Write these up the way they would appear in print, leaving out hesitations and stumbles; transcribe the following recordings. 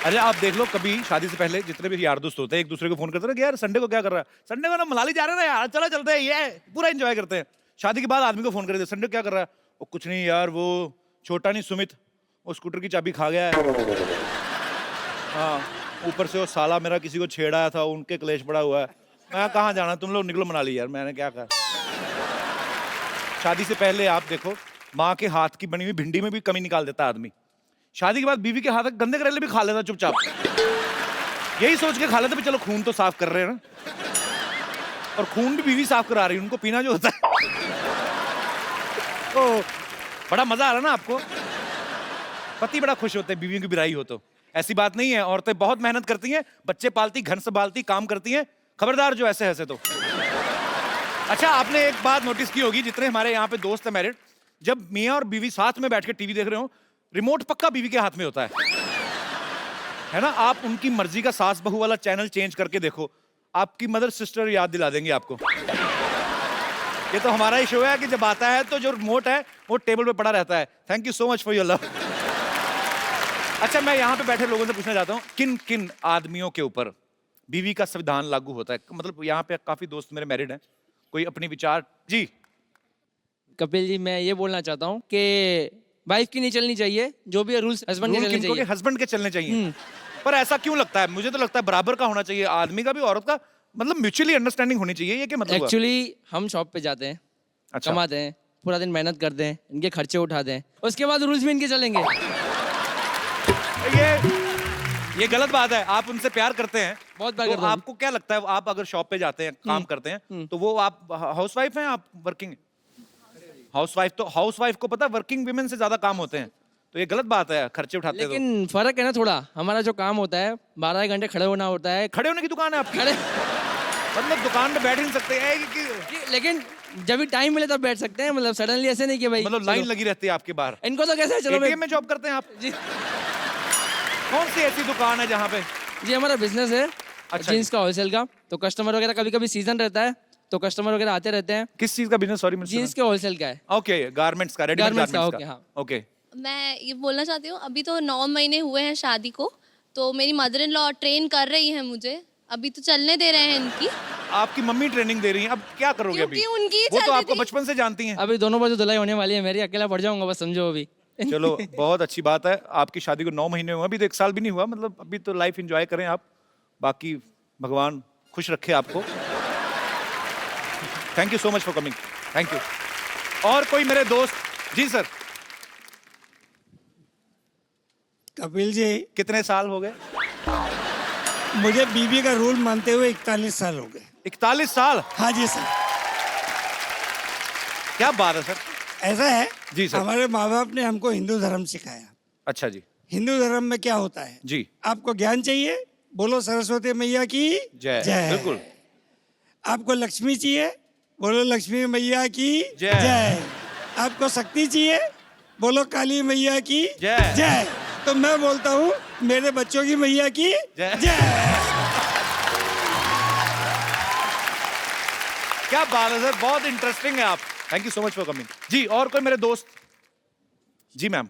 अरे आप देख लो, कभी शादी से पहले जितने भी यार दोस्त होते हैं एक दूसरे को फोन करते हैं कि यार संडे को क्या कर रहा है, संडे को ना मनाली जा रहे हैं ना यार, चलो चलते हैं, ये पूरा एंजॉय करते हैं। शादी के बाद आदमी को फोन कर देते संडे को क्या कर रहा है, वो कुछ नहीं यार, वो छोटा नहीं सुमित, वो स्कूटर की चाबी खा गया है। हाँ, ऊपर से वो साला मेरा किसी को छेड़ा था, उनके क्लेश पड़ा हुआ है। मैं कहाँ जाना, तुम लोग निकलो मनाली यार, मैंने क्या कहा। शादी से पहले आप देखो, माँ के हाथ की बनी हुई भिंडी में भी कमी निकाल देता आदमी। शादी के बाद बीवी के हाथ गंदे करेले भी खा लेता चुपचाप, यही सोच के खा लेता भी चलो खून तो साफ कर रहे हैं ना, और खून भी बीवी साफ करा रही है, उनको पीना जो होता है। तो बड़ा मजा आ रहा है ना आपको, पति बड़ा खुश होते हैं बीवी की बिराई हो तो। ऐसी बात नहीं है, औरतें बहुत मेहनत करती हैं, बच्चे पालती, घर संभालती, काम करती हैं, खबरदार जो ऐसे ऐसे तो। अच्छा, आपने एक बात नोटिस की होगी, जितने हमारे यहाँ पे दोस्त हैं मैरिड, जब मियाँ और बीवी साथ में बैठ के टीवी देख रहे हो, रिमोट पक्का बीवी के हाथ में होता है ना। आप उनकी मर्जी का सास बहू वाला चैनल चेंज करके देखो, आपकी मदर सिस्टर याद दिला देंगे आपको। ये तो हमारा ही शो है कि जब आता है तो जो रिमोट है वो टेबल पे पड़ा रहता है। Thank you so much for your love. अच्छा, मैं यहाँ पे बैठे लोगों से पूछना चाहता हूँ, किन किन आदमियों के ऊपर बीवी का संविधान लागू होता है? मतलब यहाँ पे काफी दोस्त मेरे मैरिड हैं, कोई अपनी विचार जी। कपिल जी, मैं ये बोलना चाहता हूँ कि वाइफ की नहीं चलनी चाहिए, जो भी रूल्स हस्बैंड के चलने चाहिए। हस्बैंड के चलने चाहिए। पर ऐसा क्यों लगता है? मुझे तो लगता है बराबर का होना चाहिए, आदमी का भी औरत का, मतलब म्यूचुअली अंडरस्टैंडिंग होनी चाहिए। ये क्या मतलब हुआ? एक्चुअली हम शॉप पे जाते हैं, अच्छा। कमाते हैं, पूरा दिन मेहनत करते हैं, इनके खर्चे उठाते हैं, उसके बाद रूल्स भी इनके चलेंगे। ये गलत बात है। आप उनसे प्यार करते हैं, बहुत प्यार तो करता हूँ। आपको क्या लगता है, आप अगर शॉप पे जाते हैं, काम करते हैं, तो वो आप हाउसवाइफ हैं, आप वर्किंग? हाउसवाइफ। तो हाउसवाइफ को पता है वर्किंग विमेन से ज्यादा काम होते हैं, तो ये गलत बात है, खर्चे उठाते हैं। लेकिन फर्क है ना थोड़ा, हमारा जो काम होता है 12 घंटे खड़े होना होता है। खड़े होने की दुकान है आपकी? खड़े मतलब दुकान में बैठ ही नहीं सकते हैं लेकिन जब भी टाइम मिले तब बैठ सकते हैं, मतलब सडनली ऐसे नहीं कि भाई मतलब लाइन लगी रहती है आपके बाहर। इनको तो कैसे है, चलो एटीएम में जॉब करते हैं आप? जी कौन सी ऐसी दुकान है जहाँ पे? जी हमारा बिजनेस है अच्छा जीन्स का होलसेल का, तो कस्टमर वगैरह कभी कभी सीजन रहता है तो कस्टमर वगैरह आते रहते हैं। किस चीज का बिजनेस? सॉरी, जीन्स के होलसेल का है। ओके, गारमेंट्स का, रेडीमेड गारमेंट्स का, गारमेंट्स ओके, का। हाँ। ओके। मैं ये बोलना चाहती हूँ, अभी तो 9 महीने हुए हैं शादी को, तो मेरी मदर इन लॉ ट्रेन कर रही है मुझे, अभी तो चलने दे रहे हैं इनकी। आपकी मम्मी ट्रेनिंग दे रही है, अब क्या करोगे अभी? क्योंकि उनकी वो तो चल आपको रही थी। बचपन से जानती हैं। अभी दोनों बाजू धुलाई होने वाली है मेरी, अकेला पड़ जाऊंगा बस, समझो अभी। चलो, बहुत अच्छी बात है। आपकी शादी को 9 महीने हुए, अभी तो 1 साल भी नहीं हुआ, मतलब अभी तो लाइफ एंजॉय करें आप, बाकी भगवान खुश रखे आपको। Thank you so much for coming, thank you. और कोई मेरे दोस्त? जी सर। कपिल जी, कितने साल हो गए? मुझे बीबी का रूल मानते हुए 41 साल हो गए। 41 साल? हाँ जी सर। क्या बात है सर। ऐसा है जी सर। हमारे माँ बाप ने हमको हिंदू धर्म सिखाया। अच्छा जी। हिंदू धर्म में क्या होता है जी। आपको ज्ञान चाहिए, बोलो सरस्वती मैया की जय। जय। बिल्कुल। आपको लक्ष्मी चाहिए, बोलो लक्ष्मी मैया की जय। जय। आपको शक्ति चाहिए, बोलो काली मैया की जय। जय। तो मैं बोलता हूँ मेरे बच्चों की मैया की जय। जय। क्या बात है सर, बहुत इंटरेस्टिंग है आप। Thank you so much for coming. जी, और कोई मेरे दोस्त? जी ma'am.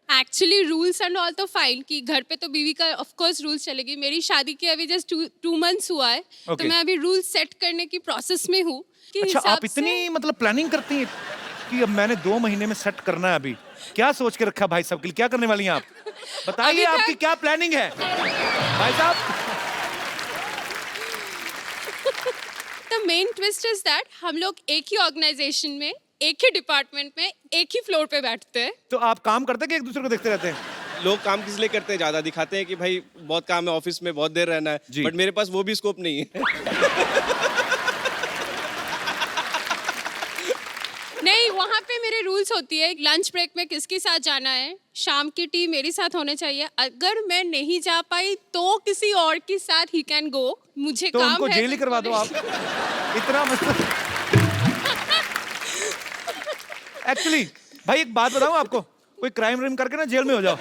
Actually rules and all तो फाइन कि घर पे तो बीवी का ऑफ कोर्स रूल्स चलेगी। मेरी शादी के अभी जस्ट 2 मंथ्स हुआ है, तो Okay. मैं अभी रूल्स सेट करने की प्रोसेस में हूँ कि अच्छा, हिसाब आप इतनी से मतलब प्लानिंग करती हैं कि अब मैंने 2 महीने में सेट करना है। अभी क्या सोच के रखा भाई साहब के लिए? क्या करने वाली हैं आप? बताइए, अभी आपकी तक- क्या प्लानिंग है भाई साहब? The main twist is that हम लोग एक ही ऑर्गेनाइजेशन में, एक ही डिपार्टमेंट में, एक ही फ्लोर पे बैठते हैं। तो आप काम करते हैं कि एक दूसरे को देखते रहते हैं? लोग काम किस लिए करते हैं, ज्यादा दिखाते हैं कि भाई बहुत काम है, ऑफिस में बहुत देर रहना है, जी। बट मेरे पास वो भी स्कोप नहीं है। नहीं, वहाँ पे मेरे रूल्स होती है, लंच ब्रेक में किसके साथ जाना है, शाम की टी मेरे साथ होने चाहिए, अगर मैं नहीं जा पाई तो किसी और के साथ ही कैन गो। मुझे तो काम उनको है जेल ही करवा दो आप। इतना मतलब एक्चुअली भाई, एक बात बताऊं आपको, कोई क्राइम व्राइम करके ना जेल में हो जाओ,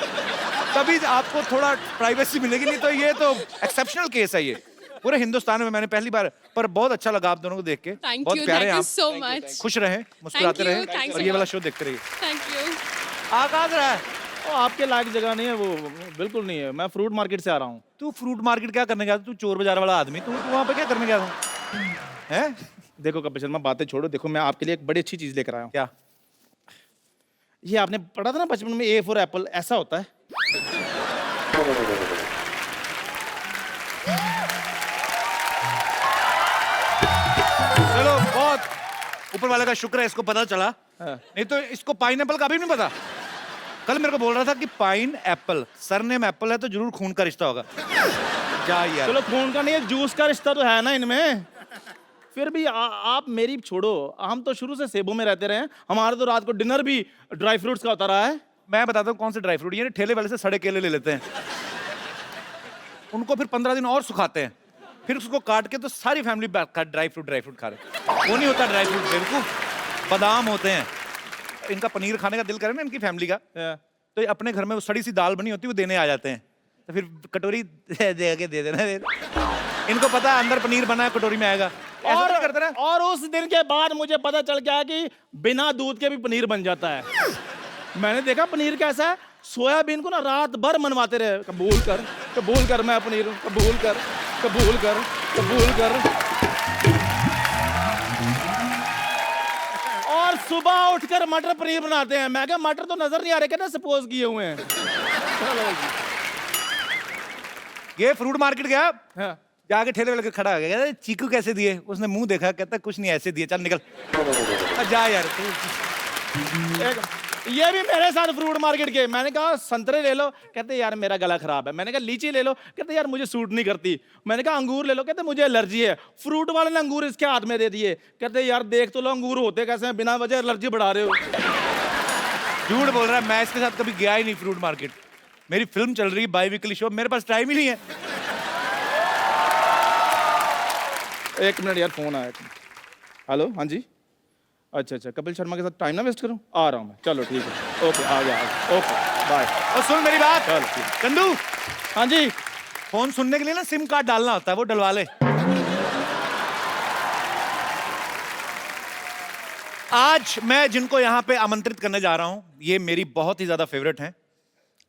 तभी आपको थोड़ा प्राइवेसी मिलेगी, नहीं तो ये तो एक्सेप्शनल केस है ये पूरे हिंदुस्तान में। मैंने पहली बार, पर बहुत अच्छा लगा आप दोनों को देख के। थैंक बहुत यू, प्यारे थैंक हैं यू आप। So much. खुश रहें, मुस्कुराते Thank you, रहें, thanks और a ये वाला lot. शो देखते रहिए। Thank you. आगाज रहा है वो आपके लायक जगह नहीं है वो, बिल्कुल नहीं है। मैं फ्रूट मार्केट से आ रहा हूँ। तू फ्रूट मार्केट क्या करने गया था? तू चोर बाजार वाला आदमी, तू वहाँ पे क्या करने गया था? हैं? देखो कपिल शर्मा, बातें छोड़ो। देखो मैं आपके लिए एक बड़ी अच्छी चीज लेकर आया हूँ। क्या? ये आपने पढ़ा था ना बचपन में, ए फॉर एप्पल, ऐसा होता है। चलो बहुत ऊपर वाले का शुक्र है इसको पता चला, हाँ। नहीं तो इसको पाइन एप्पल का भी नहीं पता। कल मेरे को बोल रहा था कि पाइन एप्पल, सरनेम एप्पल है तो जरूर खून का रिश्ता होगा। जा यार। चलो खून का नहीं है, जूस का रिश्ता तो है ना इनमें। फिर भी आप मेरी छोड़ो, हम तो शुरू से सेबों में रहते रहे हैं। हमारा तो रात को डिनर भी ड्राई फ्रूट्स का होता रहा है। मैं बताता हूँ कौन से ड्राई फ्रूट, ये ठेले वाले से सड़े केले ले लेते हैं, उनको फिर 15 दिन और सुखाते हैं, फिर उसको काट के तो सारी फैमिली ड्राई फ्रूट खा रहे। वो नहीं होता ड्राई फ्रूट, बेवकूफ, बादाम होते हैं। इनका पनीर खाने का दिल करे ना इनकी फैमिली का, तो ये अपने घर में वो सड़ी सी दाल बनी होती है वो देने आ जाते हैं, तो फिर कटोरी दे के दे देना। इनको पता है अंदर पनीर बना है, कटोरी में आएगा। और करते ना। और उस दिन के बाद मुझे पता चल गया कि बिना दूध के भी पनीर बन जाता है। मैंने देखा पनीर कैसा है, सोयाबीन को ना रात भर मनवाते रहे, कबूल कर मैं पनीर हूं, कबूल कर। और सुबह उठकर मटर पनीर बनाते हैं। मैं कहा मटर तो नजर नहीं आ रहे, कहते सपोज किए हुए हैं। ये फ्रूट मार्केट गया, हाँ। जाके ठेले वाले के खड़ा हो गया, कहता चीकू कैसे दिए? उसने मुंह देखा, कहता कुछ नहीं ऐसे दिए, चल निकल। जा यार ये भी मेरे साथ फ्रूट मार्केट के। मैंने कहा संतरे ले लो, कहते यार मेरा गला खराब है। मैंने कहा लीची ले लो, कहते यार मुझे सूट नहीं करती। मैंने कहा अंगूर ले लो, कहते मुझे एलर्जी है। फ्रूट वाले ने अंगूर इसके हाथ में दे दिए, कहते यार देख तो लो अंगूर होते कैसे हैं, बिना वजह एलर्जी बढ़ा रहे हो। झूठ बोल रहा है, मैं इसके साथ कभी गया ही नहीं फ्रूट मार्केट। मेरी फिल्म चल रही है बाई वीकली शो, मेरे पास टाइम ही नहीं है। एक मिनट यार, फोन आया। हेलो, हाँ जी, अच्छा, कपिल शर्मा के साथ टाइम ना वेस्ट करूं, आ रहा हूं मैं। चलो ठीक है, ओके, आ गया, ओके बाय। और सुन मेरी बात, चलो ठीक। चंदू, हाँ जी। फोन सुनने के लिए ना सिम कार्ड डालना होता है, वो डलवा ले। आज मैं जिनको यहाँ पे आमंत्रित करने जा रहा हूं, ये मेरी बहुत ही ज्यादा फेवरेट हैं।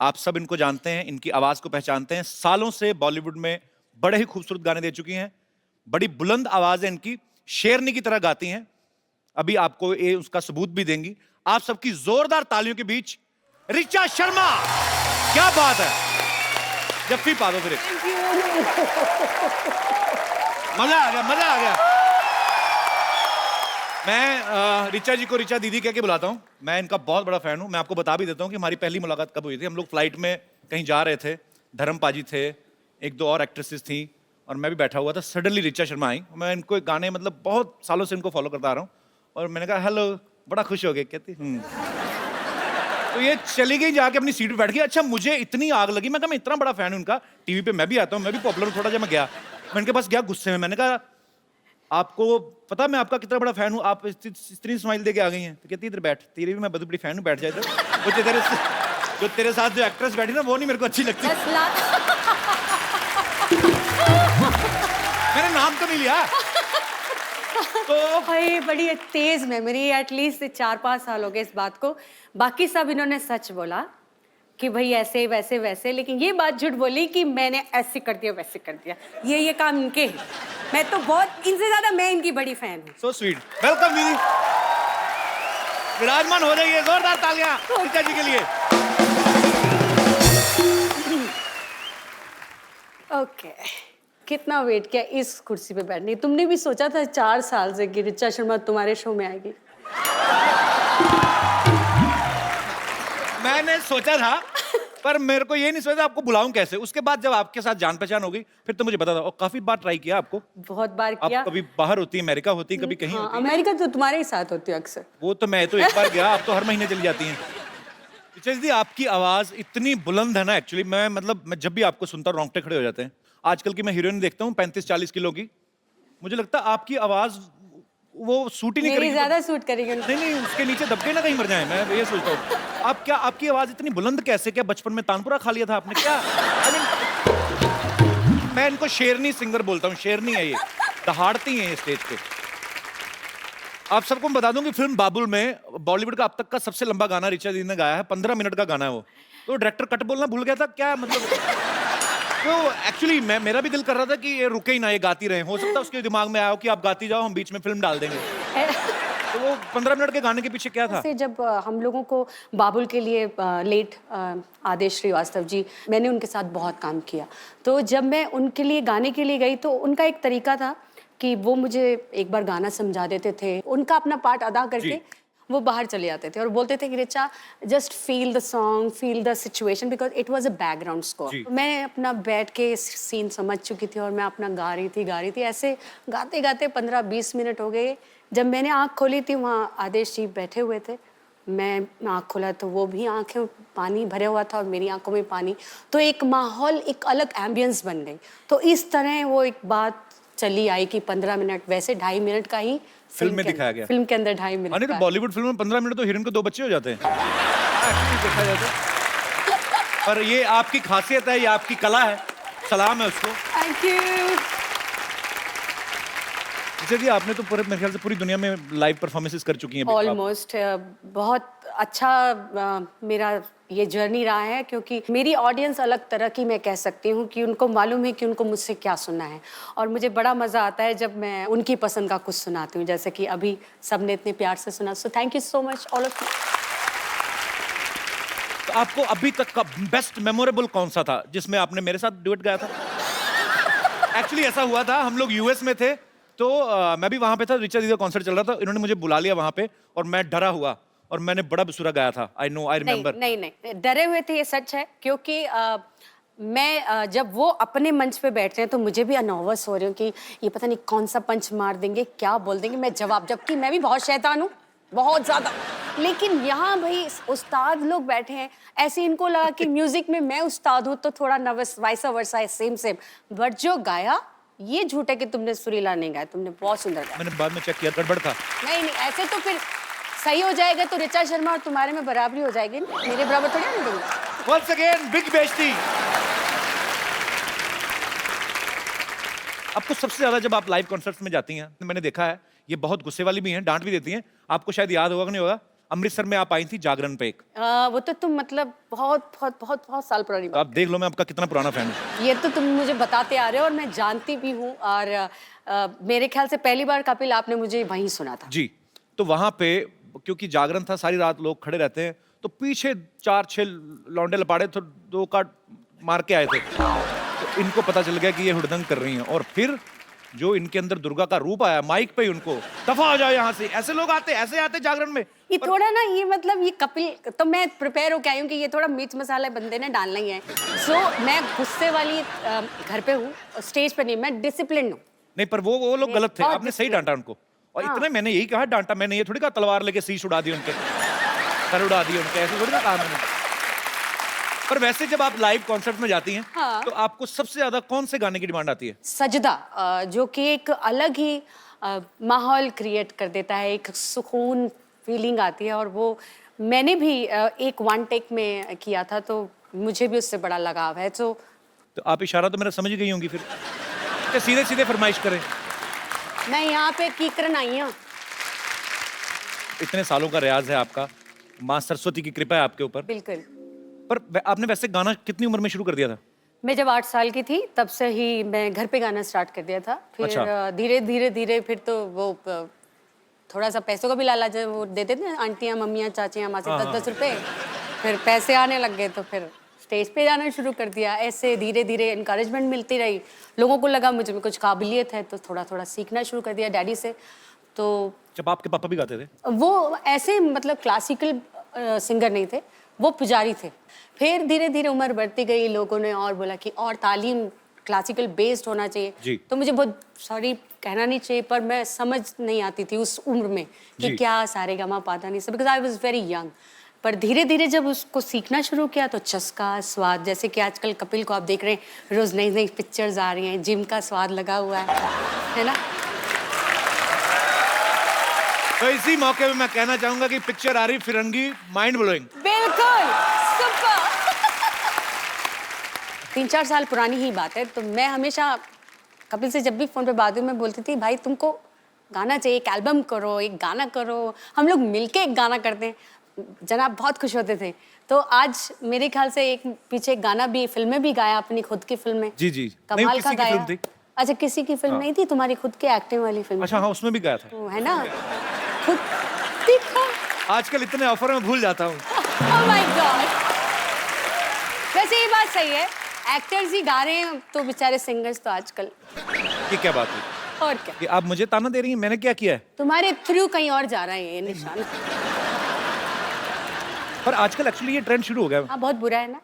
आप सब इनको जानते हैं, इनकी आवाज को पहचानते हैं। सालों से बॉलीवुड में बड़े ही खूबसूरत गाने दे चुकी हैं, बड़ी बुलंद आवाज है इनकी, शेरनी की तरह गाती हैं। अभी आपको ये उसका सबूत भी देंगी। आप सबकी जोरदार तालियों के बीच ऋचा शर्मा। क्या बात है, जफ्फी पा दो फिर। मजा आ गया। मैं ऋचा जी को ऋचा दीदी कह के बुलाता हूं। मैं इनका बहुत बड़ा फैन हूं। मैं आपको बता भी देता हूं कि हमारी पहली मुलाकात कब हुई थी। हम लोग फ्लाइट में कहीं जा रहे थे, धर्म पाजी थे, एक दो और एक्ट्रेसेस थी और मैं भी बैठा हुआ था। सडनली ऋचा शर्मा आई। मैं इनको एक गाने, मतलब बहुत सालों से इनको फॉलो करता आ रहा हूँ, और मैंने कहा हेलो, बड़ा खुश हो गए। कहती तो ये चली गई, जाके अपनी सीट पे बैठ गई। अच्छा, मुझे इतनी आग लगी, मैं कहा मैं इतना बड़ा फैन हूं उनका, टीवी पे मैं भी आता हूँ, मैं भी पॉपुलर हूं थोड़ा। जब मैं गया, मैं इनके पास गया गुस्से में, मैंने कहा आपको पता मैं आपका कितना बड़ा फैन हूँ, आप इतनी स्माइल दे के आ गई हैं? तो कहती इधर बैठ, तेरी भी मैं बहुत बड़ी फैन हूँ, बैठ जाए। जो तेरे साथ जो एक्ट्रेस बैठी ना, वो नहीं मेरे को अच्छी लगती। मैंने नाम तो नहीं लिया। तो भाई बड़ी तेज मेमोरी, एटलीस्ट 4-5 साल हो गए इस बात को। बाकी सब इन्होंने सच बोला कि भाई ऐसे वैसे वैसे, लेकिन ये बात झूठ बोली कि मैंने ऐसे कर दिया वैसे कर दिया। ये काम इनके हैं। मैं तो बहुत, इनसे ज्यादा मैं इनकी बड़ी फैन हूँ। So sweet. वेलकम दीदी, विराजमान हो जाइए। जोरदार तालियां ऋचा जी के लिए। ओके, कितना वेट किया इस कुर्सी पे बैठने। तुमने भी सोचा था 4 साल से कि ऋचा शर्मा तुम्हारे शो में आएगी? मैंने सोचा था, पर मेरे को ये नहीं सोचा आपको बुलाऊं कैसे। उसके बाद जब आपके साथ जान पहचान हो गई, फिर तो मुझे पता था। और काफी बार ट्राई किया आपको, बहुत बार किया। आप कभी बाहर होती, अमेरिका होती, कभी कहीं हाँ, होती। अमेरिका तो तुम्हारे ही साथ होती है अक्सर। वो तो मैं तो एक बार गया, आप तो हर महीने चली जाती हैं। ऋचा जी, आपकी आवाज इतनी बुलंद है ना, एक्चुअली मैं जब भी आपको सुनता हूं रोंगटे खड़े हो जाते हैं। आजकल की मैं हीरोइन देखता हूँ 35-40 किलो की, मुझे लगता है आपकी आवाज वो सूट ही नहीं करेगी। ज्यादा सूट करेगी। नहीं, उसके नीचे दबके ना कहीं मर जाए। मैं ये सोचता हूँ, आपकी आवाज इतनी बुलंद कैसे? क्या बचपन में तानपुरा खा लिया था आपने क्या? मैं इनको शेरनी सिंगर बोलता हूँ। शेरनी है ये, दहाड़ती हैं ये स्टेज पे। आप सबको बता दूं कि फिल्म बाबुल में बॉलीवुड का अब तक का सबसे लंबा गाना ऋचा जी ने गाया है। 15 मिनट का गाना है वो। तो डायरेक्टर कट बोलना भूल गया था क्या, मतलब? तो एक्चुअली मेरा भी दिल कर रहा था कि ये रुके ही ना, ये गाती रहे। हो सकता है उसके दिमाग में आया हो कि आप गाती जाओ, हम बीच में फिल्म डाल देंगे। तो वो 15 मिनट के गाने के पीछे क्या था? से जब हम लोगों को बाबुल के लिए लेट आदेश श्रीवास्तव जी, मैंने उनके साथ बहुत काम किया। तो जब मैं उनके लिए गाने के लिए गई तो उनका एक तरीका था कि वो मुझे एक बार गाना समझा देते थे, उनका अपना पार्ट अदा करके वो बाहर चले जाते थे और बोलते थे कि Richa just feel the song, feel the situation, because it was a background score. मैं अपना बैठ के सीन समझ चुकी थी और मैं अपना गा रही थी। ऐसे गाते गाते 15-20 मिनट हो गए। जब मैंने आँख खोली थी, वहाँ आदेश जी बैठे हुए थे। मैं आँख खोला तो वो भी आँखें पानी भरे हुआ था और मेरी आंखों में पानी। तो एक माहौल, एक अलग एम्बियंस बन गई। तो इस तरह वो एक बात चली आई कि 15 मिनट, वैसे 2.5 मिनट का ही फिल्म में दिखाया गया। फिल्म के अंदर 2.5 मिनट। नहीं तो बॉलीवुड फिल्म में 15 मिनट तो हीरोइन को 2 बच्चे हो जाते हैं। एक्चुअली देखा जाए तो। पर ये आपकी खासियत है, ये आपकी कला है, सलाम है उसको। Thank you. जी, आपने तो पूरे मेरे ख्याल से पूरी दुनिया में लाइव परफॉर्मेंसेस कर चुकी हैं। ऑलमोस्ट बहुत अच्छा मेरा ये जर्नी रहा है, क्योंकि मेरी ऑडियंस अलग तरह की, मैं कह सकती हूँ कि उनको मालूम है कि उनको मुझसे क्या सुनना है। और मुझे बड़ा मज़ा आता है जब मैं उनकी पसंद का कुछ सुनाती हूँ, जैसे कि अभी सबने इतने प्यार से सुना। So thank you so much all of you. तो आपको अभी तक का बेस्ट मेमोरेबल कौन सा था जिसमें आपने मेरे साथ डुएट गाया था? एक्चुअली ऐसा हुआ था, हम लोग यूएस में थे, तो मैं भी वहां पे था, रिचा दी का कॉन्सर्ट चल रहा था, इन्होंने मुझे बुला लिया वहां पे और मैं डरा हुआ और मैंने बड़ा बेसुरा गाया था। I know, I remember. नहीं, डरे हुए थे, ये सच है। क्योंकि मैं जब वो अपने मंच पे बैठते हैं तो मुझे भी नर्वस हो रही हूँ कि ये पता नहीं कौन सा पंच मार देंगे, क्या बोल देंगे, मैं जवाब, जबकि मैं भी बहुत शैतान हूँ, बहुत ज्यादा। लेकिन यहाँ भाई उस्ताद लोग बैठे हैं, ऐसे इनको लगा कि म्यूजिक में मैं उस्ताद हूँ तो थोड़ा नर्वस, वाइसा वर्सा है, सेम। बट जो गाया, ये झूठ है कि तुमने सुरीला नहीं गाया, तुमने बहुत सुंदर गाया। मैंने बाद में चेक किया, गड़बड़ था। नहीं, ऐसे तो फिर सही हो जाएगा तो ऋचा शर्मा और तुम्हारे में बराबरी हो जाएगी ना, मेरे बराबर थोड़ी ना दूंगा। Once again, big बेइज्जती। आपको सबसे ज्यादा जब आप लाइव कॉन्सर्ट्स में जाती हैं, तो मैंने देखा है ये बहुत गुस्से वाली भी हैं, डांट भी देती हैं। आपको शायद याद होगा कि नहीं होगा, अमृतसर में आप आई थी जागरण पे एक। वो तो तुम मतलब बहुत साल पुरानी तो आप देख लो मैं आपका कितना पुराना फैन हूँ। ये तो तुम मुझे बताते आ रहे हो और मैं जानती भी हूँ। और मेरे ख्याल से पहली बार कपिल आपने मुझे वहीं सुना था। जी, तो वहां पे क्योंकि जागरण था, सारी रात लोग खड़े रहते हैं, तो पीछे 4-6 लौंडे लपाड़े तो 2 काट मार के आए थे। तो इनको पता चल गया कि ये हुड़दंग कर रही हैं, और फिर जो इनके अंदर दुर्गा का रूप आया, माइक पे ही उनको दफा हो जाओ यहाँ से, ऐसे लोग आते, ऐसे आते जागरण में। ये थोड़ा ना, ये मतलब ये कपिल, तो मैं प्रिपेयर होके आई हूँ कि ये थोड़ा मिर्च मसाला बंदे ने डालना ही है। सो मैं गुस्से वाली घर पे हूँ, स्टेज पे नहीं, मैं डिसिप्लिन हूँ। नहीं, पर वो लोग गलत थे, आपने सही डांटा उनको। और इतने मैंने यही कहा डांटा, मैंने ये थोड़ी कहा तलवार लेके शीश उड़ा दी उनके, सर उड़ा दी उनके, ऐसे थोड़ी ना कहा मैंने। पर वैसे जब आप लाइव कॉन्सर्ट में जाती हैं, तो आपको सबसे ज्यादा कौन से गाने की डिमांड आती है? सजदा, जो कि एक अलग ही माहौल क्रिएट कर देता है, एक सुकून फीलिंग आती है। और वो मैंने भी एक 1 टेक में किया था, तो मुझे भी उससे बड़ा लगाव है। तो आप इशारा तो मेरा समझ गई होंगी फिर, तो सीधे सीधे फरमाइश करें। मैं यहाँ पे कीकरन आई हूँ। इतने सालों का रियाज है आपका, माँ सरस्वती की कृपा है आपके ऊपर। बिल्कुल। पर आपने वैसे गाना कितनी उम्र में शुरू कर दिया था? मैं जब 8 साल की थी तब से ही मैं घर पे गाना स्टार्ट कर दिया था। फिर अच्छा। धीरे फिर तो वो थोड़ा सा पैसों का भी लालच वो देते थे आंटियाँ, मम्मियाँ, चाचियाँ, माँ से 10-10 रुपए। फिर पैसे आने लग गए तो फिर स्टेज पे जाना शुरू कर दिया। ऐसे धीरे इनकरेजमेंट मिलती रही, लोगों को लगा मुझे में कुछ काबिलियत है, तो थोड़ा सीखना शुरू कर दिया डैडी से। तो जब आपके पापा भी गाते थे? वो ऐसे मतलब क्लासिकल सिंगर नहीं थे, वो पुजारी थे। फिर धीरे उम्र बढ़ती गई, लोगों ने और बोला कि और तालीम क्लासिकल बेस्ड होना चाहिए। तो मुझे बहुत सॉरी कहना नहीं चाहिए, पर मैं समझ नहीं आती थी उस उम्र में कि क्या सारेगामा पाधा नहीं सब, because I was very young. पर धीरे जब उसको सीखना शुरू किया तो चस्का, स्वाद, जैसे कि आजकल कपिल को आप देख रहे हैं, रोज नई पिक्चर्स आ रही हैं, जिम का स्वाद लगा हुआ है ना। तो इसी मौके पे मैं कहना चाहूंगा कि पिक्चर आ रही फिरंगी, माइंड ब्लोइंग। बिल्कुल सुपर। 3-4 साल पुरानी ही बात है। तो मैं हमेशा कपिल से जब भी फोन पे बात हुई, मैं बोलती थी भाई तुमको गाना चाहिए, एक एल्बम करो, एक गाना करो, हम लोग मिलके एक गाना करते हैं। जनाब बहुत खुश होते थे। तो आज मेरे ख्याल से एक पीछे गाना भी, फिल्में भी गाया, अपनी खुद की फिल्म में। जी जी, नहीं कमाल किसी का की गाया। फिल्म थी। अच्छा, किसी की फिल्म नहीं थी, तुम्हारी खुद की एक्टिंग वाली फिल्म। अच्छा हाँ, उसमें भी गया था। वो है ना, खुद दिखा। आजकल इतने ऑफर में भूल जाता हूँ। Oh my God! वैसे ये बात सही है, एक्टर्स ही गा रहे हैं तो बेचारे सिंगर्स तो आजकल। ये क्या बात है और क्या, कि आप मुझे ताना दे रही हैं? मैंने क्या किया है? तुम्हारे थ्रू कहीं और जा रहा है ये निशान। पर आजकल एक्चुअली ये ट्रेंड शुरू हो गया है। हाँ, बहुत बुरा है ना।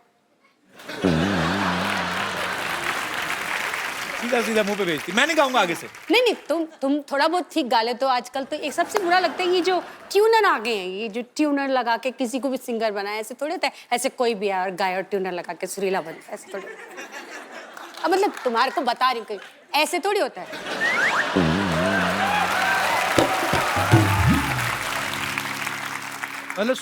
सीधा सीधा मुंह पे भेजती। मैं नहीं गाऊंगा आगे से। नहीं नहीं, तुम थोड़ा बहुत ठीक गा लेते हो। आजकल तो एक सबसे बुरा लगता है ये जो ट्यूनर आ गए हैं, ये जो ट्यूनर लगा के किसी को भी सिंगर बनाया। ऐसे थोड़ी होता है, ऐसे कोई भी है और गाय और ट्यूनर लगा के सुरीला बनता है, ऐसे थोड़ी। अब मतलब तुम्हारे को बता रही हूँ, ऐसे थोड़ी होता है। मतलब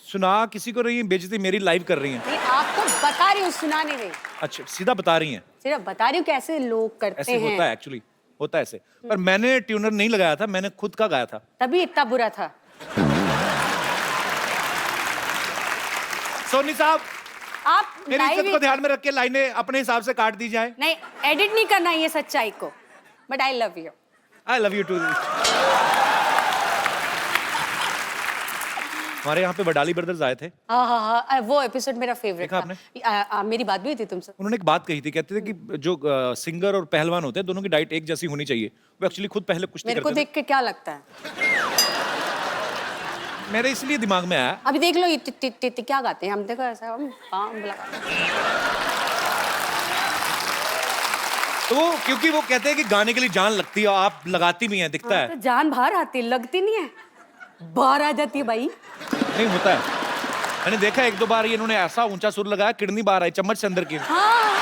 सुना किसी को रही है, बेइज्जती मेरी लाइव कर रही हैं। नहीं, आपको बता रही हूँ, सुना नहीं रही, अच्छा सीधा बता रही हैं। सिर्फ बता रही हूँ कि ऐसे लोग करते ऐसे हैं। होता है एक्चुअली, होता है ऐसे। पर मैंने ट्यूनर नहीं लगाया था, मैंने खुद का गाया था। तभी इतना बुरा था। सोनी साहब, आप मेरी इज्जत live को ध्यान में रख के लाइनें अपने हिसाब से काट दी जाए। नहीं, एडिट नहीं करना ये सच्चाई को, but I love you. I love you too. हमारे यहाँ पे वडाली ब्रदर्स आए थे। हाँ हाँ हाँ, वो एपिसोड मेरा फेवरेट देखा था। मेरी बात भी हुई थी तुमसे। उन्होंने एक बात कही थी, कहते थे कि जो सिंगर और पहलवान होते हैं दोनों की डाइट एक जैसी होनी चाहिए। वो एक्चुअली खुद पहले कुश्ती मेरे को करते देख के क्या लगता है? थे। मेरे इसलिए दिमाग में आया। अभी देख लो, ये टिट क्या गाते हैं, हम देखो ऐसा हम पाँव लगा। तो वो क्योंकि वो कहते हैं कि गाने के लिए जान लगती है और आप लगाती भी हैं, दिखता है। तो जान बाहर आती है, लगती नहीं है, बाहर आ जाती है भाई। नहीं होता है, मैंने देखा एक दो बार ये इन्होंने ऐसा ऊंचा सुर लगाया, किडनी बाहर आई चम्मच से अंदर की। हाँ।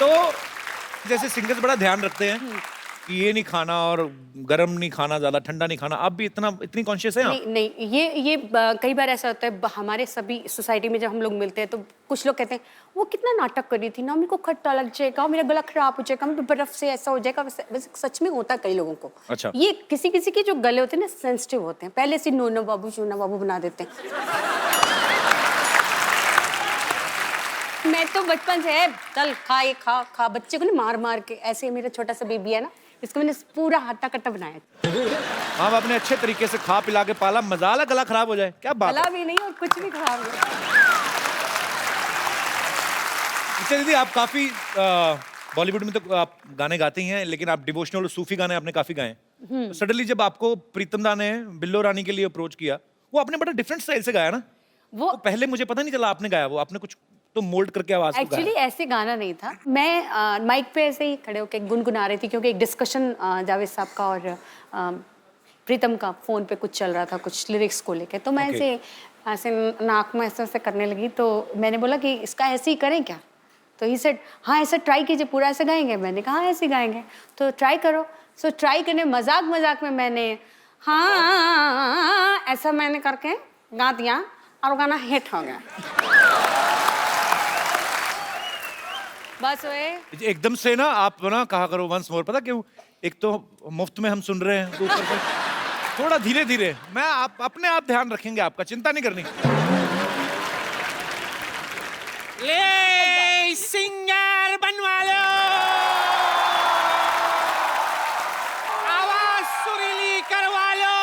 तो जैसे सिंगर्स बड़ा ध्यान रखते हैं कि ये नहीं खाना और गर्म नहीं खाना, ज्यादा ठंडा नहीं खाना। आप भी इतनी कॉन्शियस हैं आप? नहीं नहीं, ये कई बार ऐसा होता है हमारे सभी सोसाइटी में, जब हम लोग मिलते हैं तो कुछ लोग कहते हैं वो कितना नाटक कर रही थी ना, मेरे को खट्टा लग जाएगा, मेरा गला खराब हो जाएगा, मेरे बर्फ से ऐसा हो जाएगा। वैसे सच में होता है कई लोगों को। अच्छा। ये किसी किसी के जो गले होते हैं ना, सेंसिटिव होते हैं, पहले से नोनो बाबू शोना बाबू बना देते हैं। मैं तो बचपन से है, चल खा ये खा खा, बच्चे को ना मार मार के। ऐसे मेरा छोटा सा बेबी है ना, इसको मैंने पूरा हट्टा कट्टा बनाया। हाँ, आपने अच्छे तरीके से खा पिला के पाला, मजाला गला खराब हो जाए क्या बात है? गला भी नहीं और कुछ भी खराब नहीं। अच्छा दीदी, आप काफी बॉलीवुड में तो आप गाने गाती हैं, लेकिन आप डिवोशनल और सूफी गाने आपने काफी गाए हैं। सडनली जब आपको प्रीतम दा ने बिल्लो रानी के लिए अप्रोच किया, वो आपने बड़ा डिफरेंट स्टाइल से गाया ना। वो पहले मुझे पता नहीं चला आपने गाया, वो आपने कुछ तो मोल्ड करके आवाज को एक्चुअली गाया। ऐसे गाना नहीं था। मैं माइक पे ऐसे ही खड़े होकर गुनगुना रही थी, क्योंकि एक डिस्कशन जावेद साहब का और प्रीतम का फोन पे कुछ चल रहा था, कुछ लिरिक्स को लेके। तो मैं Okay. ऐसे नाक में ऐसे करने लगी। तो मैंने बोला कि इसका ऐसे ही करें क्या? तो ही सेड हाँ ऐसा ट्राई कीजिए, पूरा ऐसे गाएंगे। मैंने कहा हाँ ऐसे गाएंगे, तो ट्राई करो। सो ट्राई करने मजाक मजाक में मैंने हाँ ऐसा मैंने करके गा दिया और गाना हिट हो गया। बस वे एकदम से ना आप ना कहा करो वंस मोर, पता क्यों? एक तो मुफ्त में हम सुन रहे हैं, तो ऊपर से थोड़ा धीरे धीरे। मैं आप अपने आप ध्यान रखेंगे, आपका चिंता नहीं करनी। ले सिंगर बनवा लो, आवाज सुरीली करवा लो,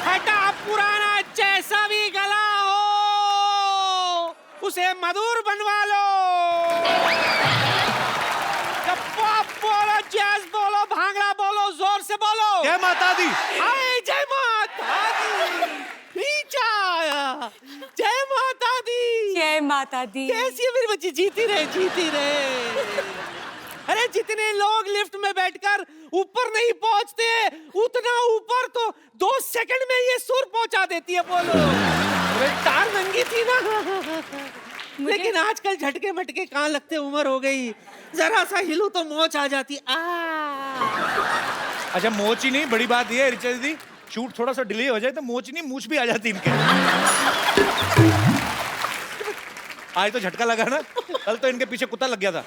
हटा पुराना जैसा भी गला हो उसे मधुर बनवा लो। जब पॉप बोलो, जैज बोलो, भांगड़ा बोलो, जोर से बोलो। जय माता दी। हाय जय माता दी, नीचा आया। जय माता दी, जय माता दी। कैसी है मेरी बच्ची? जीती रहे, जीती रहे। अरे जितने लोग लिफ्ट में बैठकर ऊपर नहीं पहुंचते, उतना ऊपर तो 2 सेकंड में ये सुर पहुंचा देती है। बोलो, अरे तार नंगी थी ना। लेकिन आजकल झटके मटके कहाँ लगते, उम्र हो गई, जरा सा हिलू तो मोच आ जाती। अच्छा मोच ही नहीं, बड़ी बात ये है रिचा दीदी, शूट थोड़ा सा डिले हो जाए तो मोच नहीं मूछ भी आ जाती इनके। आज तो झटका लगा ना, कल तो इनके पीछे कुत्ता लग गया था।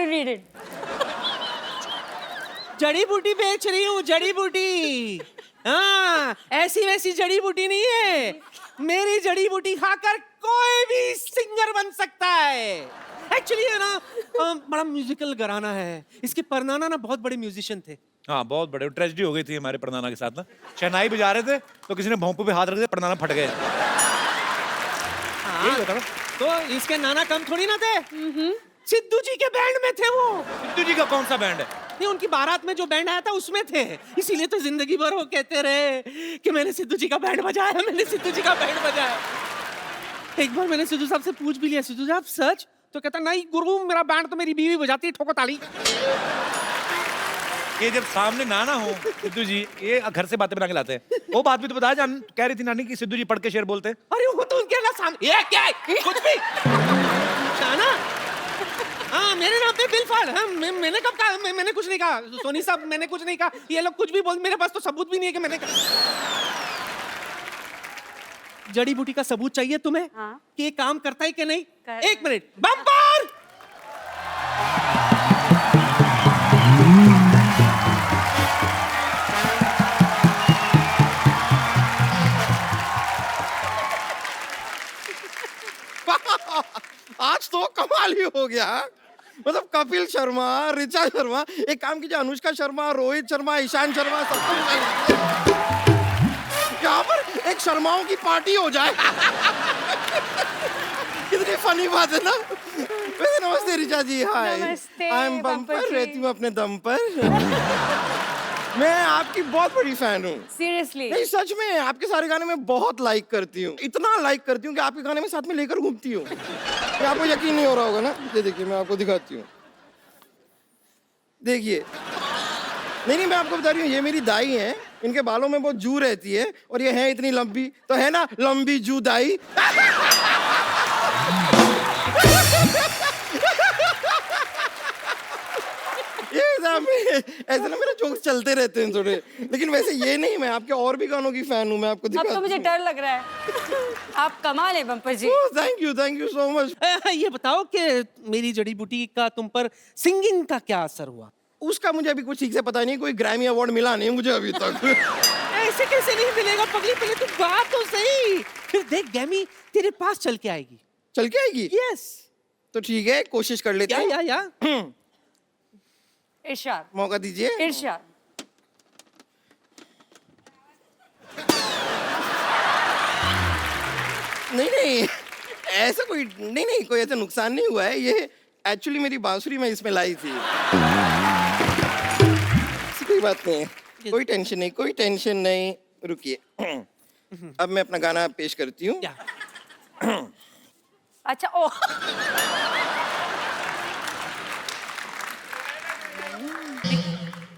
to read it. जड़ी बूटी बेच रही हूँ, जड़ी बूटी। हाँ, ऐसी वैसी जड़ी बूटी नहीं है। मेरी जड़ी बूटी खाकर कोई भी सिंगर बन सकता है। एक्चुअली है ना, बड़ा म्यूजिकल घराना है। इसके परनाना ना बहुत बड़े म्यूजिशियन थे। हाँ बहुत बड़े, ट्रेजेडी हो गई थी हमारे परनाना के साथ ना। शहनाई बजा रहे थे तो किसी ने भोंपू पे हाथ रख दिया, परनाना फट गए। हाँ, तो इसके नाना कम थोड़ी ना थे। सिद्धू जी के बैंड में थे वो। सिद्धू जी का कौन सा बैंड है? नहीं, उनकी बारात में जो बैंड आया था उसमें थे। इसीलिए तो जिंदगी भर वो कहते रहे कि मैंने सिद्धू जी का बैंड बजाया, मैंने सिद्धू जी का बैंड बजाया। एक बार मैंने सिद्धू साहब से पूछ भी लिया, सिद्धू साहब सच? तो कहता नहीं गुरु, मेरा बैंड तो मेरी बीवी बजाती है, ठोको ताली। ये जब सामने नाना हो सिद्धू जी, ये घर से बातें बना के लाते हैं। वो बात भी तो बताया, जान कह रही थी नानी कि सिद्धू जी पढ़ के शेर बोलते हैं। अरे वो तो उनके ना सामने, ये क्या है? कुछ भी ना। हाँ, मेरे नाम पे बिल फाड़। हाँ, मैंने कब कहा? मैंने कुछ नहीं कहा सोनी साहब, मैंने कुछ नहीं कहा। ये लोग कुछ भी बोल, मेरे पास तो सबूत भी नहीं है कि मैंने कहा। जड़ी बूटी का सबूत चाहिए तुम्हें? हाँ। कि ये काम करता है कि नहीं? कर- एक मिनट, बम्पर। आज तो कमाल ही हो गया। मतलब कपिल शर्मा, ऋचा शर्मा, एक काम कीजिए, अनुष्का शर्मा, रोहित शर्मा, ईशान शर्मा, सबको यहाँ पर एक शर्माओं की पार्टी हो जाए। कितनी फनी बात है ना। वैसे नमस्ते ऋचा जी। हाय, नमस्ते, आई एम बम्पर बम्पर, जी। रहती हूँ अपने दम पर। मैं आपकी बहुत बड़ी फैन हूँ। Seriously. नहीं सच में, आपके सारे गाने मैं बहुत लाइक करती हूँ। इतना लाइक करती हूँ कि आपके गाने में साथ में लेकर घूमती हूँ। ये आपको यकीन नहीं हो रहा होगा ना। ये देखिए, मैं आपको दिखाती हूँ, देखिए। नहीं, मैं आपको बता रही हूँ, ये मेरी दाई है। इनके बालों में बहुत जू रहती है और ये है इतनी लंबी, तो है ना लंबी जू दाई। ऐसे ना मेरे जोक्स चलते रहते हैं थोड़े, लेकिन वैसे ये नहीं, मैं आपके और भी गानों की फैन हूँ। मैं आपको अब तो मुझे डर लग रहा है। आप कमाल है bumper ji. Thank you so much. ये बताओ कि मेरी जड़ी बूटी का तुम पर सिंगिंग का क्या असर हुआ? उसका मुझे अभी कुछ ठीक से पता नहीं, कोई ग्रैमी अवार्ड मिला नहीं मुझे अभी तक। ऐसे कैसे नहीं मिलेगा पगली, पहले तू गा तो सही, फिर देख ग्रैमी तेरे पास चल के आएगी। चल के आएगी? यस। तो ठीक है, कोशिश कर लेते हैं। या इरशाद, मौका दीजिए। इरशाद। नहीं, ऐसा कोई नहीं, कोई ऐसा नुकसान नहीं हुआ है। ये एक्चुअली मेरी बांसुरी मैं इसमें लाई थी। कोई बात नहीं, कोई टेंशन नहीं, रुकिए। अब मैं अपना गाना पेश करती हूँ। अच्छा, ओ